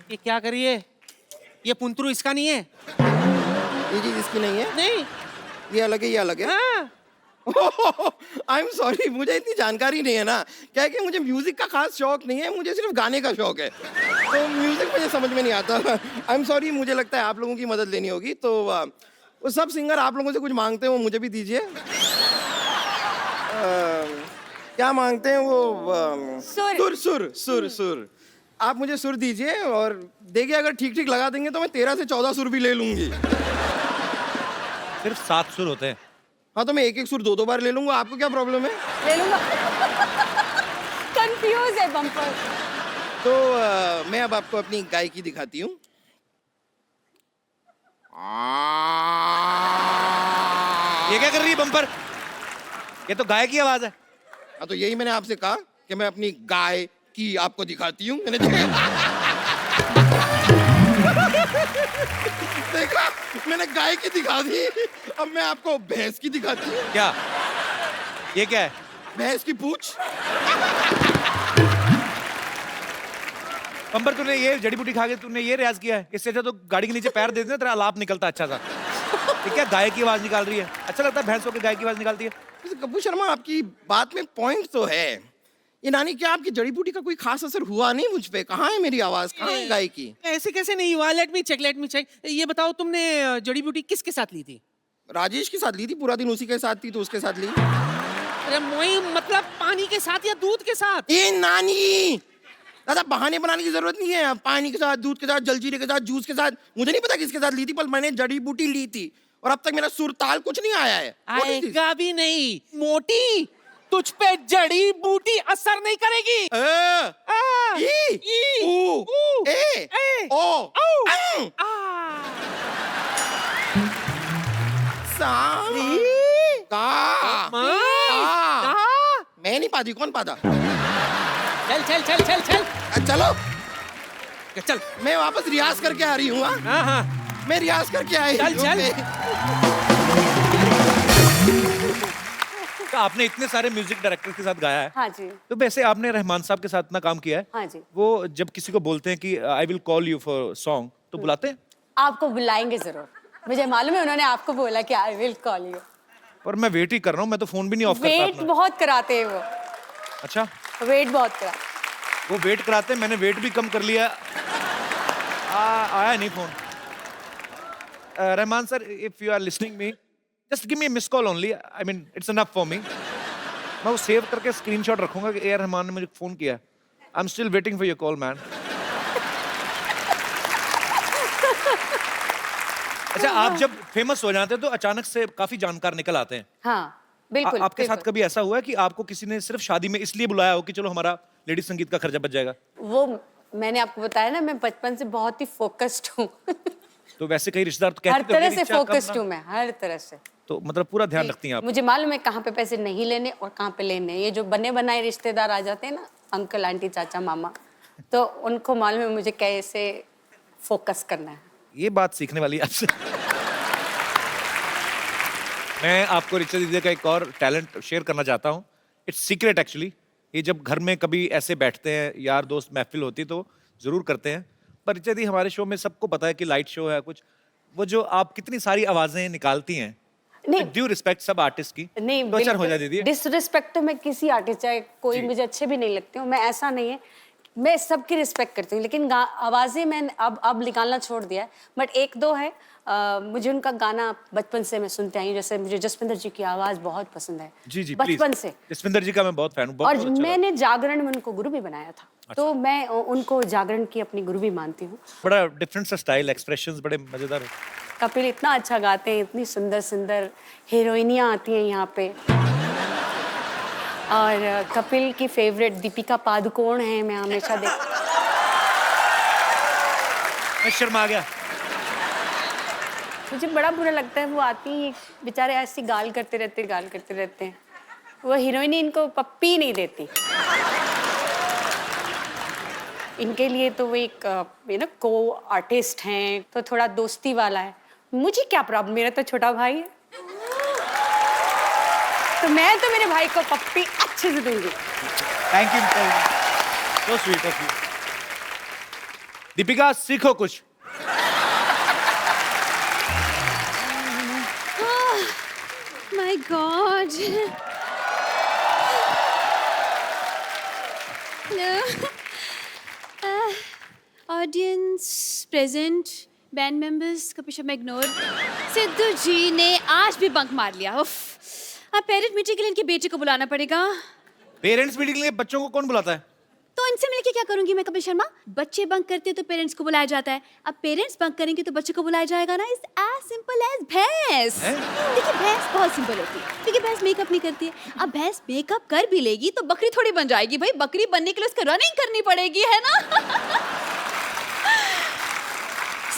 ये क्या करिए? ये पुंतरू इसका नहीं है? ये चीज इसकी नहीं है? नहीं, ये अलग है, ये अलग है। हाँ। आई एम सॉरी, मुझे इतनी जानकारी नहीं है ना। क्या है कि मुझे म्यूजिक का खास शौक नहीं है, मुझे सिर्फ गाने का शौक है। तो म्यूजिक मुझे समझ में नहीं आता। आई एम सॉरी, मुझे लगता है आप लोगों की मदद लेनी होगी। तो वो सब सिंगर आप लोगों से कुछ मांगते हैं, वो मुझे भी दीजिए। क्या मांगते हैं वो? सुर। आप मुझे सुर दीजिए और देखिए, अगर ठीक ठीक लगा देंगे तो मैं 13 से 14 सुर भी ले लूंगी। सिर्फ 7 सुर होते हैं। हाँ, तो मैं एक एक सुर 2-2 बार ले लूंगा। आपको क्या प्रॉब्लम है? ले लूंगा। कंफ्यूज है बम्पर। तो मैं अब आपको अपनी गायकी दिखाती हूँ। ये क्या कर रही है बम्पर? ये तो गाय की आवाज है। हाँ, तो यही मैंने आपसे कहा कि मैं अपनी गाय की आपको दिखाती हूँ। मैंने देखा, मैंने गाय की दिखा दी। अब मैं आपको भैंस की दिखाती हूँ। क्या? ये क्या है? भैंस की पूंछ। बम्पर, तूने ये जड़ी बूटी खा के तूने ये रियाज किया है? इससे अच्छा तो गाड़ी के नीचे पैर दे देना, तेरा आलाप निकलता अच्छा सा। ये क्या गाय की आवाज निकाल रही है? अच्छा लगता है भैंस होकर गाय की आवाज निकालती है? कपूर शर्मा, आपकी बात में पॉइंट तो है। ये नानी, क्या आपकी जड़ी बूटी का कोई खास असर हुआ नहीं मुझ पे? कहाँ है मेरी आवाज, कहाँ है गाय की? ऐसे कैसे नहीं हुआ? Let me check. ये बताओ, तुमने जड़ी बूटी किसके साथ ली थी? राजेश के साथ ली थी। पूरा दिन उसी के साथ थी, तो उसके साथ ली। अरे मोई, मतलब पानी के साथ या दूध के साथ? ये नानी, दादा बहाने बनाने की जरूरत नहीं है, पानी के साथ, दूध के साथ, जलजीरे के साथ, जूस के साथ, मुझे नहीं पता किसके साथ ली थी, पर मैंने जड़ी बूटी ली थी और अब तक मेरा सुर ताल कुछ नहीं आया है। What is this? आएगा भी नहीं। मोटी, तुझ पे जड़ी बूटी असर नहीं करेगी। ई, ऊ, ए, ओ, अंग, सा, का, मैं नहीं पाती, कौन पाता? चल चल चल चल चल चलो चल। मैं वापस रियाज करके आ रही हूँ। हाँ हाँ मैं रियाज करके आई चल, हूँ। चल। तो आपने इतने सारे म्यूजिक डायरेक्टर के साथ गाया है, हाँ जी, तो वैसे आपने रहमान साहब के साथ इतना काम किया है, हाँ जी। वो जब किसी को बोलते हैं कि I will call you for song, तो बुलाते हैं? आपको बुलाएंगे जरूर, मुझे मालूम है उन्होंने आपको बोला कि आई विल कॉल यू। और मैं वेट ही कर रहा हूँ, मैं तो फोन भी नहीं ऑफ करता वेट अपना। बहुत कराते हैं वो, अच्छा, वेट बहुत कराते। वो वेट कराते हैं, मैंने वेट भी कम कर लिया। आया नहीं phone. Rahman sir, if you are listening me, just give me miss call only, I mean it's enough for me. मैं वो सेव करके स्क्रीनशॉट रखूंगा कि ए रहमान ने मुझे फोन किया। I am still waiting for your call man. अच्छा, आप जब फेमस हो जाते हैं तो अचानक से काफी जानकार निकल आते हैं। हाँ बिल्कुल। आपके साथ बिल्कुल। कभी ऐसा हुआ है कि आपको किसी ने सिर्फ शादी में इसलिए बुलाया हो कि चलो हमारा लेडी संगीत का खर्चा बच जाएगा? वो मैंने आपको बताया ना, मैं बचपन से बहुत ही फोकस्ड हूँ। तो वैसे कई रिश्तेदार तो कहते हर हैं कि तरह मेरी से इच्छा कम फोकस्ड ना- हूँ मैं, हर तरह से। तो मतलब पूरा ध्यान रखती हैं आप। मुझे मालूम है कहाँ पे पैसे नहीं लेने और कहाँ पे लेने हैं। ये जो बने बनाए रिश्तेदार आ जाते हैं ना, अंकल आंटी चाचा मामा, तो उनको मालूम है मुझे कैसे फोकस करना है। ये बात सीखने वाली है आपसे। मैं आपको ऋचा दीदी का एक और टैलेंट शेयर करना चाहता हूँ। It's secret actually. ये जब घर में कभी ऐसे बैठते हैं, यार दोस्त महफिल होती तो जरूर करते हैं, पर ऋचा दीदी हमारे शो में सबको पता है कि लाइट शो है कुछ, वो जो आप कितनी सारी आवाजें निकालती हैं, नहीं ड्यू रिस्पेक्ट सब आर्टिस्ट की, नहीं, तो अच्छा हो जाए दीदी। डिसरिस्पेक्ट तो मैं किसी आर्टिस्ट चाहे कोई जी। मुझे अच्छे भी नहीं लगते हो, मैं ऐसा नहीं है, मैं सबकी रिस्पेक्ट करती हूँ, लेकिन आवाज़ें मैंने अब निकालना छोड़ दिया है। बट एक दो है, मुझे उनका गाना बचपन से मैं सुनते आई हूँ। जैसे मुझे जसविंदर जी की आवाज़ बहुत पसंद है, जी जी, बचपन प्लीज। से। जसविंदर जी का मैं बहुत फैन हूँ, बहुत और बहुत अच्छा मैंने जागरण में उनको गुरु भी बनाया था, तो मैं उनको जागरण की अपनी गुरु भी मानती हूँ। बड़ा डिफरेंट सा स्टाइल, एक्सप्रेशंस बड़े मजेदार है। कपिल इतना अच्छा गाते हैं, इतनी सुंदर सुंदर हीरोइनियाँ आती हैं यहाँ पे। और कपिल की फेवरेट दीपिका पादुकोण है, मैं हमेशा देख। मैं शर्मा गया। मुझे बड़ा बुरा लगता है, वो आती हैं बेचारे ऐसी गाल करते रहते हैं। वो हीरोइनी इनको पप्पी नहीं देती। इनके लिए तो वो एक को आर्टिस्ट हैं, तो थोड़ा दोस्ती वाला है। मुझे क्या प्रॉब्लम, मेरा तो छोटा भाई है, तो मैं तो मेरे भाई को पप्पी अच्छे से दूंगी। Thank you, so sweet of you. Deepika, सीखो कुछ। My God. Audience present, band members का पीछे मैं इग्नोर। सिद्धू जी ने आज भी बंक मार लिया। उफ, अब पेरेंट मीटिंग के लिए इनके बेटे को बुलाना पड़ेगा। पेरेंट्स मीटिंग के लिए बच्चों को कौन बुलाता है? तो इनसे मिलके क्या करूंगी मैं कपिल शर्मा? बच्चे बंक करते हैं तो पेरेंट्स को बुलाया जाता है, अब पेरेंट्स बंक करेंगे तो बच्चे को बुलाया जाएगा ना। इट्स एज सिंपल एज भैंस। देखिए भैंस बहुत सिंपल होती है, क्योंकि भैंस मेकअप नहीं करती है। अब भैंस मेकअप कर भी लेगी तो बकरी थोड़ी बन जाएगी भाई, बकरी बनने के लिए उसको रनिंग करनी पड़ेगी, है ना।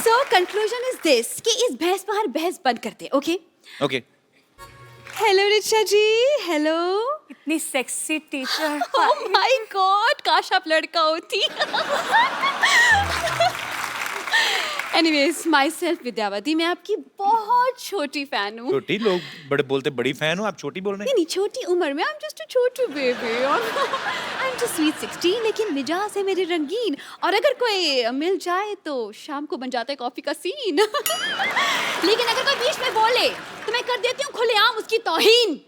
सो कंक्लूजन इज दिस कि इस भैंस पर हर भैंस बंद करते हैं। Okay okay. हेलो ऋचा जी, हेलो। इतनी sexy teacher. Oh my God, काश आप लड़का होती। एनीवेज, माई सेल्फ विद्यावती, मैं आपकी बहुत छोटी फैन हूँ। छोटी, लोग बड़े बोलते बड़ी फैन हो, आप छोटी बोल रहे हैं। नहीं, छोटी उम्र में, आई एम जस्ट अ छोटी baby, I am just sweet 16, लेकिन मिजाज है मेरे रंगीन, और अगर कोई मिल जाए तो शाम को बन जाता है कॉफी का सीन। लेकिन अगर कोई बीच में बोले तो मैं कर देती हूँ खुलेआम उसकी तौहीन।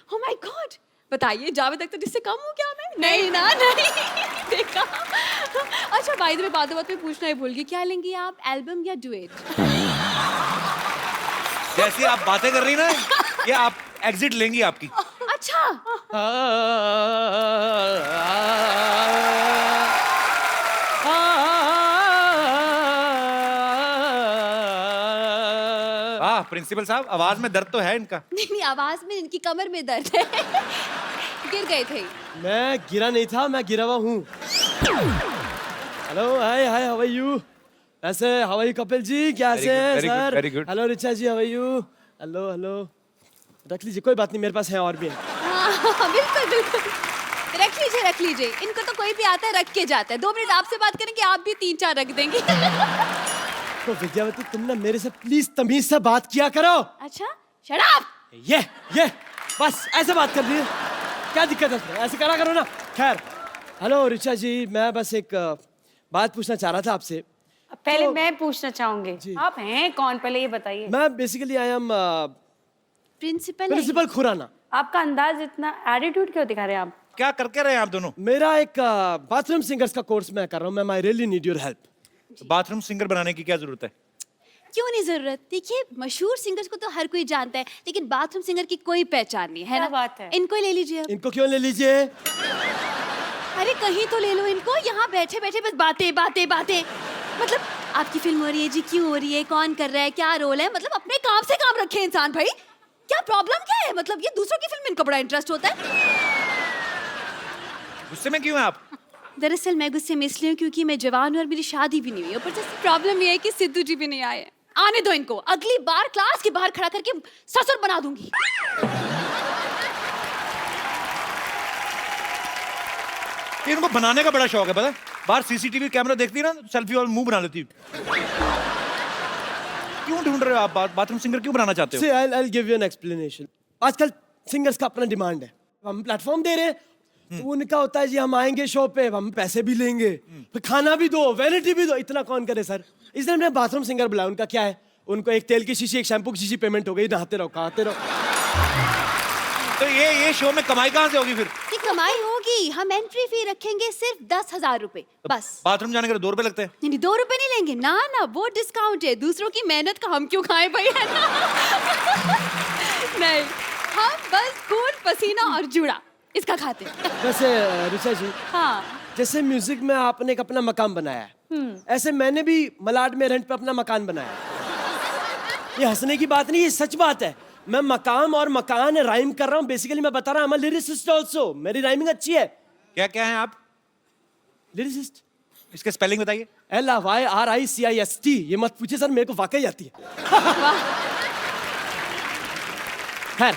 ओह माय गॉड, बताइए जावेद अख्तर जिससे कम हूँ क्या मैं? नहीं ना, नहीं। देखा। अच्छा, बाय द वे, बात में पूछना ही भूल गई, क्या लेंगी आप, एल्बम या डुएट? जैसी आप बातें कर रही ना, ये आप एग्जिट लेंगी आपकी। अच्छा, वाह प्रिंसिपल साहब, आवाज में दर्द तो है इनका। नहीं आवाज में, इनकी कमर में दर्द है। गिर गए थे। मैं गिरा नहीं था, मैं गिरा हुआ हूँ। Hello, hi hi, how are you? ऐसे how are you Kapil ji, कैसे हैं sir? Very good. Hello Richa ji, how are you? Hello hello, रख लीजिए, कोई बात नहीं, मेरे पास है और भी है। हाँ, बिल्कुल बिल्कुल, रख लीजिए रख लीजिए। इनको तो कोई भी आता है रख के जाता है। 2 मिनट आपसे बात करेंगे, आप भी 3-4 रख देंगे। तो विद्यावती, तुम ना मेरे से प्लीज तमीज से बात किया करो। अच्छा, शट अप। ये बस ऐसे बात कर रही है, क्या दिक्कत है? ऐसे करा करो ना। खैर, हेलो रिचा जी, मैं बस एक बात पूछना चाह रहा था आपसे। पहले तो- मैं पूछना चाहूंगी, आप हैं कौन, पहले ये बताइए। मैं basically I am principal Khurana. आपका अंदाज इतना, एटीट्यूड क्यों दिखा रहे हैं आप? क्या करके रहे हैं आप दोनों? मेरा एक बाथरूम सिंगर्स का कोर्स मैं कर रहा हूँ, ma'am, I really need your help. Bathroom singer बनाने की क्या जरूरत है? क्यों नहीं जरूरत? देखिए, मशहूर सिंगर्स को तो हर कोई जानता है, लेकिन बाथरूम सिंगर की कोई पहचान नहीं है क्या ना। बात है? इनको ही ले लीजिए अब। इनको क्यों ले लीजिए? अरे कहीं तो ले लो इनको, यहाँ बैठे बैठे बस बातें बातें बातें। मतलब आपकी फिल्म हो रही है जी, क्यों हो रही है, कौन कर रहा है, क्या रोल है, मतलब अपने काम से काम रखे इंसान भाई। क्या प्रॉब्लम क्या है? मतलब ये दूसरों की फिल्म में इनको बड़ा इंटरेस्ट होता है। गुस्से में क्यों हैं आप? दरअसल मैं गुस्से में इसलिए हूँ क्योंकि मैं जवान हूँ और मेरी शादी भी नहीं हुई। ऊपर से प्रॉब्लम ये है कि सिद्धू जी भी नहीं आए। आने दो इनको, अगली बार क्लास के बाहर खड़ा करके ससुर बना दूंगी। इनको बनाने का बड़ा शौक है, पता है? बाहर सीसीटीवी कैमरा देखती है ना, सेल्फी और मुंह बना लेती है। क्यों ढूंढ रहे हो आप बाथरूम सिंगर, क्यों बनाना चाहते हो? See, I'll give you an explanation. आजकल सिंगर्स का अपना डिमांड है, हम प्लेटफॉर्म दे रहे हैं, तो उनका होता है जी हम आएंगे शो पे, हम पैसे भी लेंगे, फिर खाना भी दो, वैनिटी भी दो। इतना कौन करे सर? इसलिए हमने बाथरूम सिंगर बुलाया। उनका क्या है, उनको एक तेल की शीशी, एक शैम्पू की शीशी पेमेंट हो गई, नहाते रहो, खाते रहो। तो ये शो में कमाई कहाँ से होगी फिर? ये कमाई होगी, हम एंट्री फी रखेंगे सिर्फ 10,000 रुपए बस। बाथरूम जाने के 2 रुपए लगते हैं? नहीं 2 रुपए नहीं लेंगे ना ना, वो डिस्काउंट है। दूसरों की मेहनत का हम क्यों खाएं भाई, है ना? नहीं, हम बस खून पसीना और जुड़ा इसका खाते हैं। वैसे ऋचा जी, हाँ, जैसे म्यूजिक में आपने एक अपना मकान बनाया है, ऐसे मैंने भी मलाड में रेंट पे अपना मकान बनाया है। ये हंसने की बात नहीं, ये सच बात है। मैं मकाम और मकान राइम कर रहा हूँ। बेसिकली मैं बता रहा हूँ, लिरिसिस्ट ऑल्सो, मेरी राइमिंग अच्छी है। क्या क्या है आप? लिरिसिस्ट। इसके स्पेलिंग बताइए। LYRICIST। ये मत पूछिए सर, मेरे को वाकई आती है। खैर,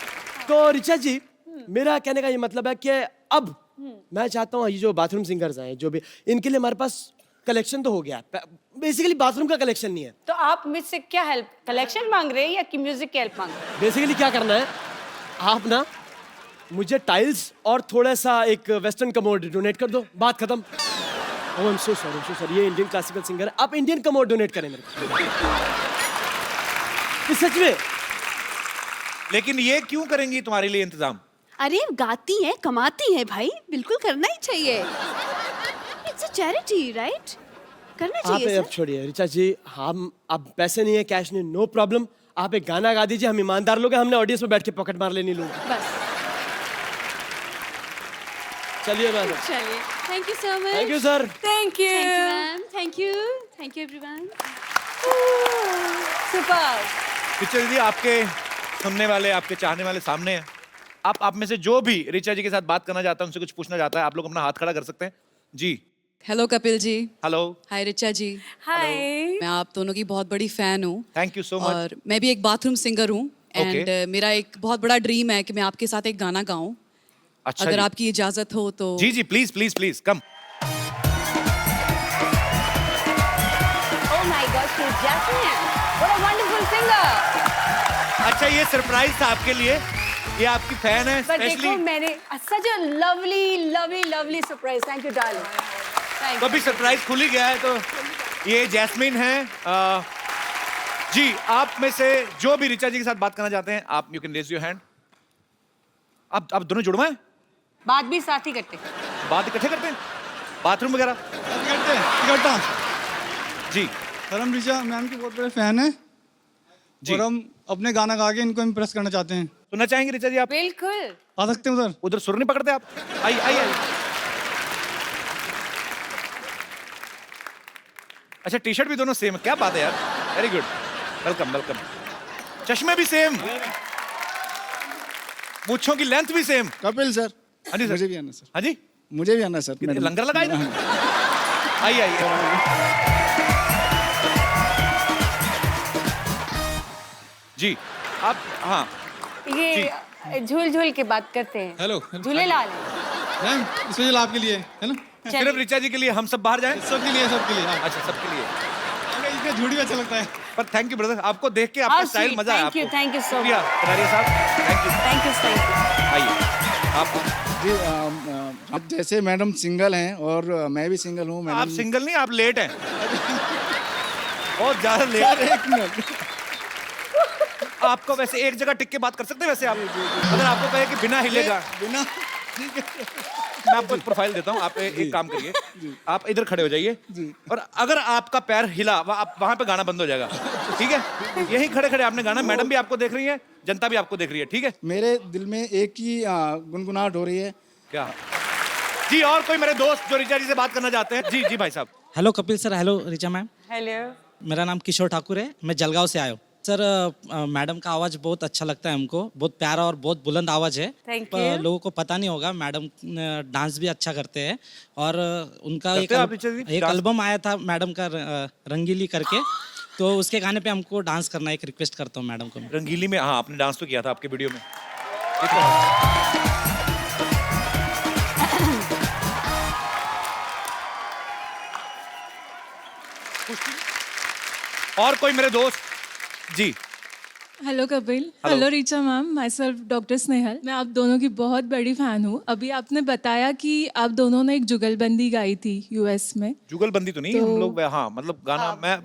तो ऋचा जी, मेरा कहने का ये मतलब है कि अब मैं चाहता हूँ ये जो बाथरूम सिंगर्स हैं, जो भी, इनके लिए हमारे पास कलेक्शन तो हो गया, बेसिकली बाथरूम का कलेक्शन नहीं है। तो आप मुझसे क्या हेल्प, कलेक्शन मांग रहे हैं या कि म्यूजिक की हेल्प मांग रहे हैं? बेसिकली क्या करना है, आप ना मुझे टाइल्स और थोड़ा सा एक वेस्टर्न कमोड डोनेट कर दो, बात खत्म। ओह आई एम सो सॉरी, ये इंडियन क्लासिकल सिंगर है, आप इंडियन कमोड डोनेट करें मेरे को। ये सच में। लेकिन ये क्यों करेंगी तुम्हारे लिए इंतजाम? अरे गाती हैं, कमाती हैं भाई, बिल्कुल करना ही चाहिए। It's a charity, right? करना आप चाहिए अब सर। छोड़िए ऋचा जी, हम अब पैसे नहीं है, कैश नहीं, नो प्रॉब्लम। आप एक गाना गा दीजिए, हम ईमानदार लोग हैं, हमने ऑडियंस में बैठ के पॉकेट मार लेनी लोग। बस चलिए मैम। चलिए, thank you so much. Thank you sir. Thank you ma'am, thank you everyone. Super. Picture जी, आपके सुनने वाले, आपके चाहने वाले सामने हैं। आप में से जो भी ऋचा जी के साथ बात करना चाहता है, उनसे कुछ पूछना चाहता है, आप लोग अपना हाथ खड़ा कर सकते हैं जी। हेलो कपिल जी। हेलो। हाय रिचा जी। हाय। मैं आप दोनों की बहुत बड़ी फैन हूँ। Thank you so much. और मैं भी एक बाथरूम सिंगर हूँ एंड मेरा एक बहुत बड़ा ड्रीम है कि मैं आपके साथ एक गाना गाऊं। अच्छा अगर जी। आपकी इजाजत हो तो। जी जी, please please please come. Oh my God, she's Jasmine. What a wonderful singer. अच्छा, ये सरप्राइज था आपके लिए, ये आपकी फैन है पर देखो, स्पेशली। मैंने such a lovely surprise. Thank you, darling. Thank तो अभी सरप्राइज खुल ही गया है, तो ये जैस्मिन है। जी, आप में से जो भी ऋचा जी के साथ बात करना चाहते हैं, आप you can raise your hand. आप दोनों जुड़वा हैं? बात भी साथ ही करते हैं। बात इकट्ठे करते हैं, बाथरूम वगैरह इकट्ठा। जी। सर, हम ऋचा मैम के बहुत बड़े फैन हैं जी। और हम अपने गाना गा के इनको इम्प्रेस करना चाहते हैं। सुनना चाहेंगे ऋचा जी आप? बिल्कुल। आ सकते हैं उधर? उधर सुर नहीं पकड़ते आप? आइए आइए आइए। अच्छा, टी शर्ट भी दोनों सेम है, क्या बात है यार, वेरी गुड, वेलकम वेलकम। चश्मे भी सेम, मूंछों की लेंथ भी सेम। कपिल सर, हाँ जी सर। मुझे भी आना सर, हाँ जी, मुझे भी आना सर। मैडम। लंगर लगाए ना। आइए आइए। जी आप, हाँ ये झूल झूल के बात करते हैं। हेलो। झूलेलाल मैम स्पेशल आपके लिए है ना? सिर्फ रिचा जी के लिए हम सब बाहर जाएं? सबके लिए, सबके लिए। हाँ। अच्छा, सबके लिए। इसका झूठ भी अच्छा लगता है। पर थैंक यू ब्रदर, आपको देख के आपका स्टाइल मजा आया। Thank you so much. Kataria साहब, थैंक यू। Thank you. आइए आप। जी आप जैसे मैडम सिंगल हैं और मैं भी सिंगल हूँ। आप सिंगल नहीं, आप लेट हैं। बहुत ज्यादा लेट। एक मिनट, आपको वैसे एक जगह टिक के बात कर सकते हैं वैसे आप? अगर आपको कहे कि बिना हिलेगा। बिना, मैं आपको एक प्रोफाइल देता हूँ, आप एक काम करिए, आप इधर खड़े हो जाइए और अगर आपका पैर हिला आप वहां पे गाना बंद हो जाएगा, ठीक है? यही खड़े खड़े आपने गाना, मैडम भी आपको देख रही है, जनता भी आपको देख रही है, ठीक है? मेरे दिल में एक ही गुनगुनाहट हो रही है। क्या जी? और कोई मेरे दोस्त जो रिचा जी से बात करना चाहते हैं? जी जी भाई साहब। Hello Kapil sir, hello Richa ma'am. Hello, मेरा नाम किशोर ठाकुर है, मैं जलगांव से आया हूँ। सर मैडम का आवाज़ बहुत अच्छा लगता है हमको, बहुत प्यारा और बहुत बुलंद आवाज़ है। Thank पर you. लोगों को पता नहीं होगा, मैडम डांस भी अच्छा करते हैं और उनका करते हैं आप रिचा जी? एक डांस? एल्बम आया था मैडम का रंगीली करके, तो उसके गाने पे हमको डांस करना, एक रिक्वेस्ट करता हूँ मैडम को। रंगीली में, हाँ आपने डांस तो किया था आपके वीडियो में। और कोई मेरे दोस्त? जी hello Kapil. Hello Richa ma'am, myself doctor Snehal. मैं आप दोनों की बहुत बड़ी फैन हूँ। अभी आपने बताया कि आप दोनों ने एक जुगलबंदी गाई थी यूएस में। जुगलबंदी तो नहीं, हम लोग हाँ मतलब गाना मैं